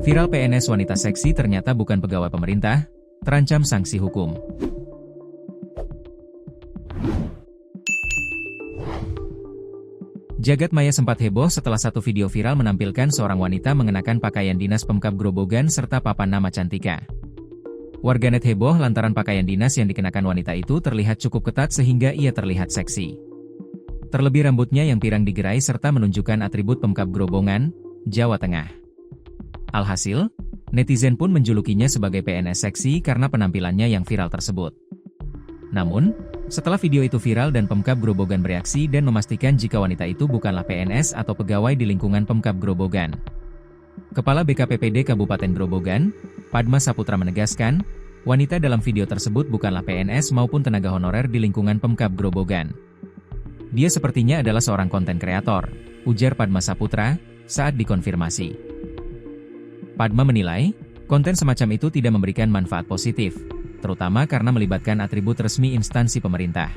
Viral PNS wanita seksi ternyata bukan pegawai pemerintah, terancam sanksi hukum. Jagat maya sempat heboh setelah satu video viral menampilkan seorang wanita mengenakan pakaian dinas Pemkab Grobogan serta papan nama Cantika. Warganet heboh lantaran pakaian dinas yang dikenakan wanita itu terlihat cukup ketat sehingga ia terlihat seksi. Terlebih rambutnya yang pirang digerai serta menunjukkan atribut Pemkab Grobogan, Jawa Tengah. Alhasil, netizen pun menjulukinya sebagai PNS seksi karena penampilannya yang viral tersebut. Namun, setelah video itu viral dan Pemkab Grobogan bereaksi dan memastikan jika wanita itu bukanlah PNS atau pegawai di lingkungan Pemkab Grobogan. Kepala BKPPD Kabupaten Grobogan, Padma Saputra menegaskan, wanita dalam video tersebut bukanlah PNS maupun tenaga honorer di lingkungan Pemkab Grobogan. Dia sepertinya adalah seorang konten kreator, ujar Padma Saputra, saat dikonfirmasi. Padma menilai, konten semacam itu tidak memberikan manfaat positif, terutama karena melibatkan atribut resmi instansi pemerintah.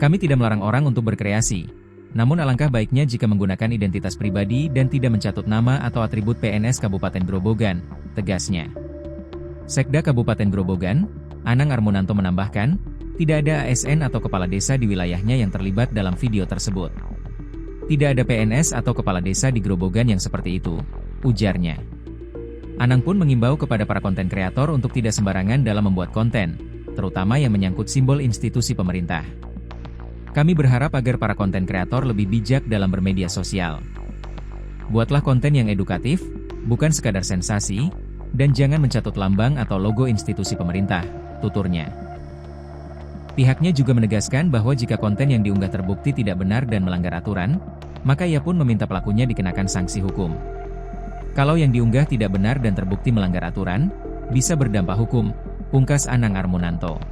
Kami tidak melarang orang untuk berkreasi, namun alangkah baiknya jika menggunakan identitas pribadi dan tidak mencatut nama atau atribut PNS Kabupaten Grobogan, tegasnya. Sekda Kabupaten Grobogan, Anang Armunanto menambahkan, tidak ada ASN atau kepala desa di wilayahnya yang terlibat dalam video tersebut. Tidak ada PNS atau kepala desa di Grobogan yang seperti itu, ujarnya. Anang pun mengimbau kepada para konten kreator untuk tidak sembarangan dalam membuat konten, terutama yang menyangkut simbol institusi pemerintah. Kami berharap agar para konten kreator lebih bijak dalam bermedia sosial. Buatlah konten yang edukatif, bukan sekadar sensasi, dan jangan mencatut lambang atau logo institusi pemerintah, tuturnya. Pihaknya juga menegaskan bahwa jika konten yang diunggah terbukti tidak benar dan melanggar aturan, maka ia pun meminta pelakunya dikenakan sanksi hukum. Kalau yang diunggah tidak benar dan terbukti melanggar aturan, bisa berdampak hukum, pungkas Anang Armunanto.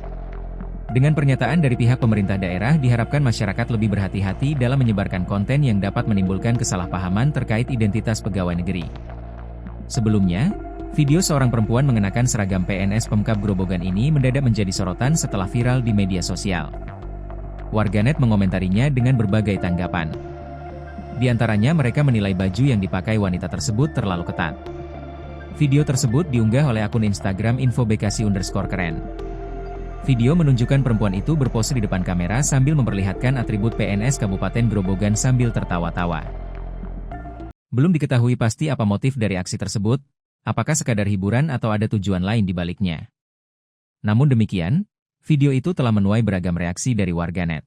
Dengan pernyataan dari pihak pemerintah daerah diharapkan masyarakat lebih berhati-hati dalam menyebarkan konten yang dapat menimbulkan kesalahpahaman terkait identitas pegawai negeri. Sebelumnya, video seorang perempuan mengenakan seragam PNS Pemkab Grobogan ini mendadak menjadi sorotan setelah viral di media sosial. Warganet mengomentarinya dengan berbagai tanggapan. Di antaranya mereka menilai baju yang dipakai wanita tersebut terlalu ketat. Video tersebut diunggah oleh akun Instagram @infobekasi_keren. Video menunjukkan perempuan itu berpose di depan kamera sambil memperlihatkan atribut PNS Kabupaten Grobogan sambil tertawa-tawa. Belum diketahui pasti apa motif dari aksi tersebut, apakah sekadar hiburan atau ada tujuan lain di baliknya. Namun demikian, video itu telah menuai beragam reaksi dari warganet.